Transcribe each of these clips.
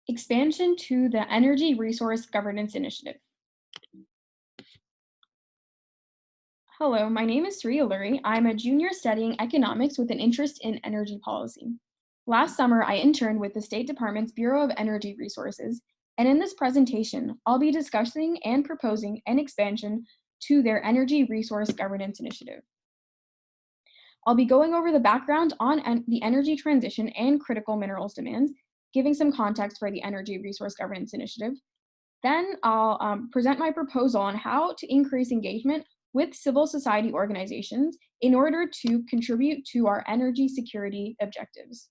Expansion to the Energy Resource Governance Initiative. Hello, my name is Sree Yeluri. I'm a junior studying economics with an interest in energy policy. Last summer, I interned with the State Department's Bureau of Energy Resources, and in this presentation, I'll be discussing and proposing an expansion to their Energy Resource Governance Initiative. I'll be going over the background on the energy transition and critical minerals demand, giving some context for the Energy Resource Governance Initiative. Then I'll present my proposal on how to increase engagement with civil society organizations in order to contribute to our energy security objectives.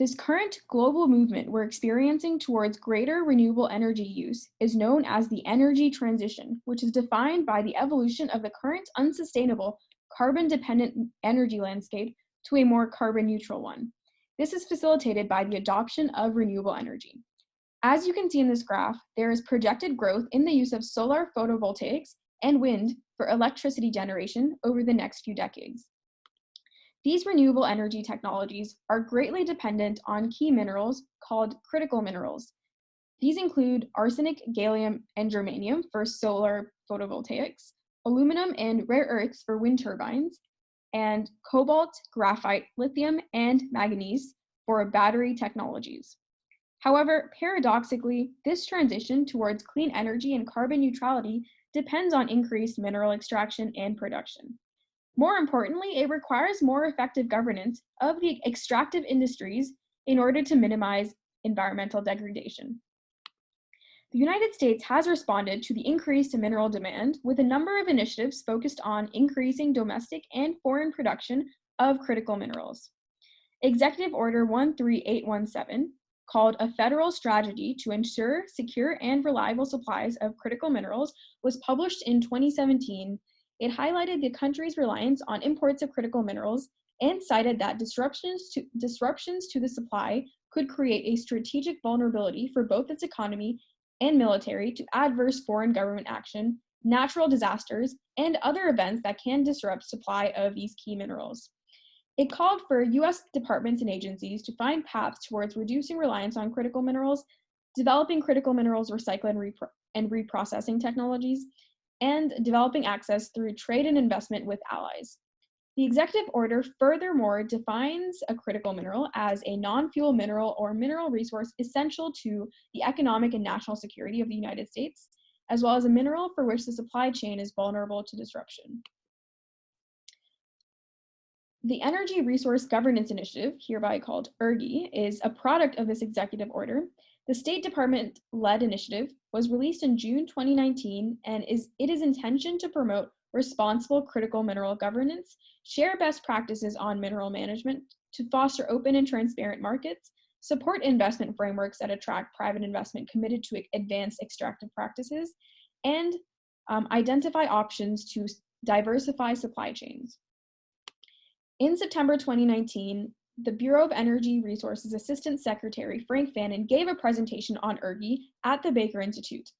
This current global movement we're experiencing towards greater renewable energy use is known as the energy transition, which is defined by the evolution of the current unsustainable carbon-dependent energy landscape to a more carbon-neutral one. This is facilitated by the adoption of renewable energy. As you can see in this graph, there is projected growth in the use of solar photovoltaics and wind for electricity generation over the next few decades. These renewable energy technologies are greatly dependent on key minerals called critical minerals. These include arsenic, gallium, and germanium for solar photovoltaics, aluminum and rare earths for wind turbines, and cobalt, graphite, lithium, and manganese for battery technologies. However, paradoxically, this transition towards clean energy and carbon neutrality depends on increased mineral extraction and production. More importantly, it requires more effective governance of the extractive industries in order to minimize environmental degradation. The United States has responded to the increased mineral demand with a number of initiatives focused on increasing domestic and foreign production of critical minerals. Executive Order 13817, called a federal strategy to ensure secure and reliable supplies of critical minerals, was published in 2017. It highlighted the country's reliance on imports of critical minerals and cited that disruptions to the supply could create a strategic vulnerability for both its economy and military to adverse foreign government action, natural disasters, and other events that can disrupt supply of these key minerals. It called for U.S. departments and agencies to find paths towards reducing reliance on critical minerals, developing critical minerals recycling and reprocessing technologies, and developing access through trade and investment with allies. The executive order furthermore defines a critical mineral as a non-fuel mineral or mineral resource essential to the economic and national security of the United States, as well as a mineral for which the supply chain is vulnerable to disruption. The Energy Resource Governance Initiative, hereby called ERGI, is a product of this executive order. The State Department-led initiative was released in June 2019, and it is intentioned to promote responsible critical mineral governance, share best practices on mineral management, to foster open and transparent markets, support investment frameworks that attract private investment committed to advanced extractive practices, and identify options to diversify supply chains. In September 2019, the Bureau of Energy Resources Assistant Secretary Frank Fannin gave a presentation on ERGI at the Baker Institute.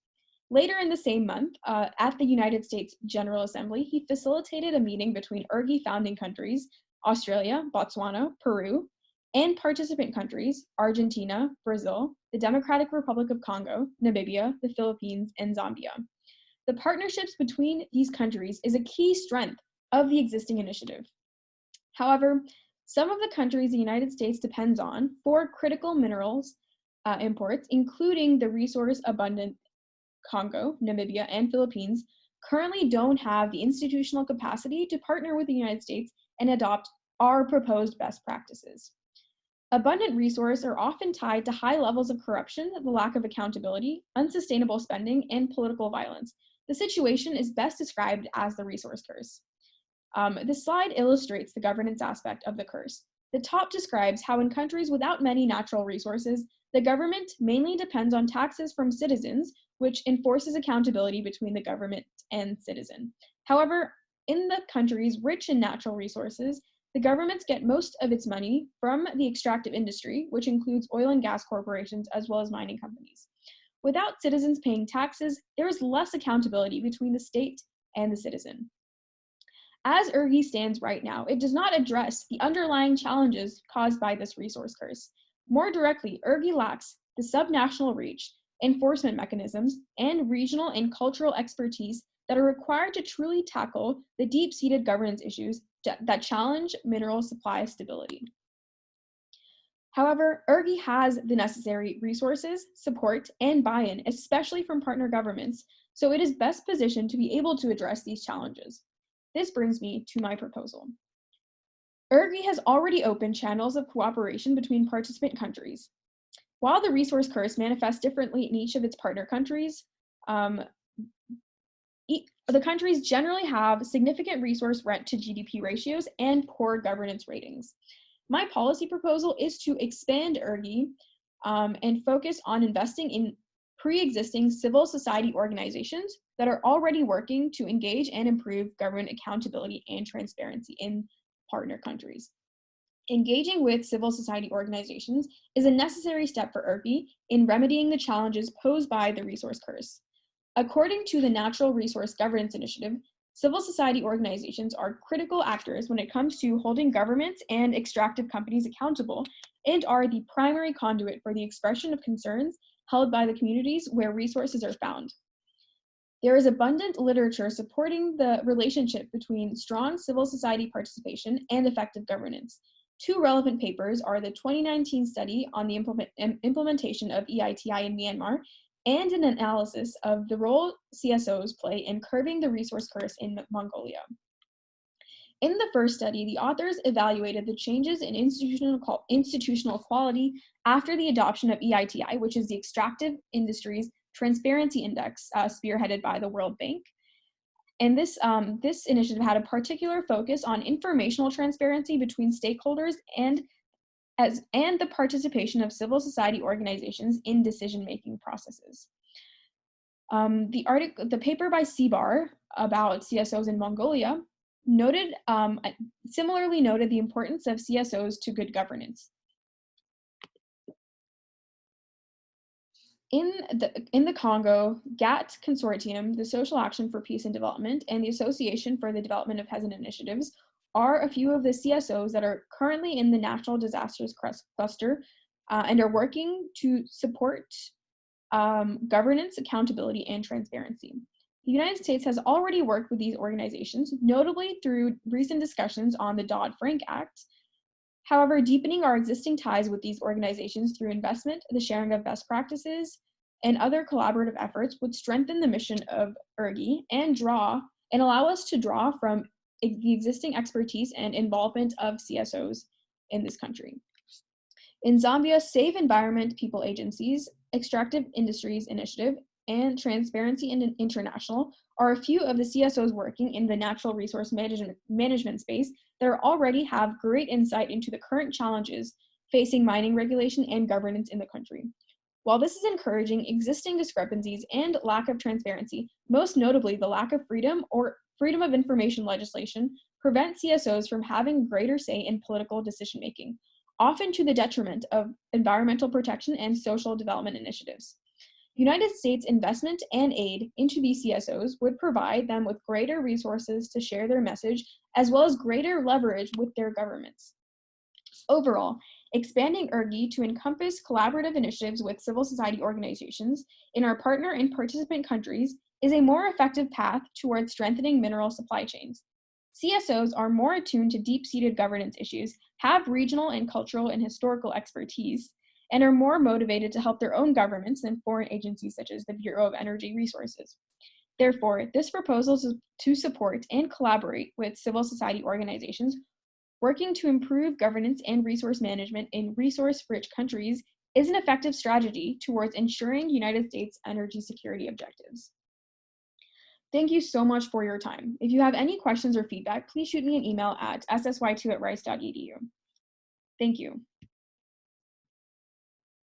Later in the same month, at the United States General Assembly, he facilitated a meeting between ERGI founding countries, Australia, Botswana, Peru, and participant countries, Argentina, Brazil, the Democratic Republic of Congo, Namibia, the Philippines, and Zambia. The partnerships between these countries is a key strength of the existing initiative. However, some of the countries the United States depends on for critical minerals imports, including the resource-abundant Congo, Namibia, and Philippines, currently don't have the institutional capacity to partner with the United States and adopt our proposed best practices. Abundant resources are often tied to high levels of corruption, the lack of accountability, unsustainable spending, and political violence. The situation is best described as the resource curse. This slide illustrates the governance aspect of the curse. The top describes how in countries without many natural resources, the government mainly depends on taxes from citizens, which enforces accountability between the government and citizen. However, in the countries rich in natural resources, the governments get most of its money from the extractive industry, which includes oil and gas corporations as well as mining companies. Without citizens paying taxes, there is less accountability between the state and the citizen. As ERGI stands right now, it does not address the underlying challenges caused by this resource curse. More directly, ERGI lacks the subnational reach, enforcement mechanisms, and regional and cultural expertise that are required to truly tackle the deep-seated governance issues that challenge mineral supply stability. However, ERGI has the necessary resources, support, and buy-in, especially from partner governments, so it is best positioned to be able to address these challenges. This brings me to my proposal. ERGI has already opened channels of cooperation between participant countries. While the resource curse manifests differently in each of its partner countries, the countries generally have significant resource rent to GDP ratios and poor governance ratings. My policy proposal is to expand ERGI and focus on investing in pre-existing civil society organizations that are already working to engage and improve government accountability and transparency in partner countries. Engaging with civil society organizations is a necessary step for ERGI in remedying the challenges posed by the resource curse. According to the Natural Resource Governance Initiative, civil society organizations are critical actors when it comes to holding governments and extractive companies accountable and are the primary conduit for the expression of concerns held by the communities where resources are found. There is abundant literature supporting the relationship between strong civil society participation and effective governance. Two relevant papers are the 2019 study on the implementation of EITI in Myanmar and an analysis of the role CSOs play in curbing the resource curse in Mongolia. In the first study, the authors evaluated the changes in institutional quality after the adoption of EITI, which is the Extractive Industries Transparency Index, spearheaded by the World Bank. And this initiative had a particular focus on informational transparency between stakeholders and the participation of civil society organizations in decision-making processes. The paper by CBAR about CSOs in Mongolia similarly noted the importance of CSOs to good governance. In the Congo, GATT Consortium, the Social Action for Peace and Development, and the Association for the Development of Peasant Initiatives are a few of the CSOs that are currently in the Natural Disasters Cluster and are working to support governance, accountability, and transparency. The United States has already worked with these organizations, notably through recent discussions on the Dodd-Frank Act. However, deepening our existing ties with these organizations through investment, the sharing of best practices, and other collaborative efforts would strengthen the mission of ERGI and allow us to draw from the existing expertise and involvement of CSOs in this country. In Zambia, Save Environment People Agencies, Extractive Industries Initiative, and Transparency International are a few of the CSOs working in the natural resource management space that already have great insight into the current challenges facing mining regulation and governance in the country. While this is encouraging, existing discrepancies and lack of transparency, most notably the lack of freedom or freedom of information legislation, prevent CSOs from having greater say in political decision-making, often to the detriment of environmental protection and social development initiatives. United States investment and aid into these CSOs would provide them with greater resources to share their message, as well as greater leverage with their governments. Overall, expanding ERGI to encompass collaborative initiatives with civil society organizations in our partner and participant countries is a more effective path towards strengthening mineral supply chains. CSOs are more attuned to deep-seated governance issues, have regional and cultural and historical expertise, and are more motivated to help their own governments than foreign agencies such as the Bureau of Energy Resources. Therefore, this proposal is to support and collaborate with civil society organizations working to improve governance and resource management in resource-rich countries is an effective strategy towards ensuring United States energy security objectives. Thank you so much for your time. If you have any questions or feedback, please shoot me an email at ssy2@rice.edu. Thank you.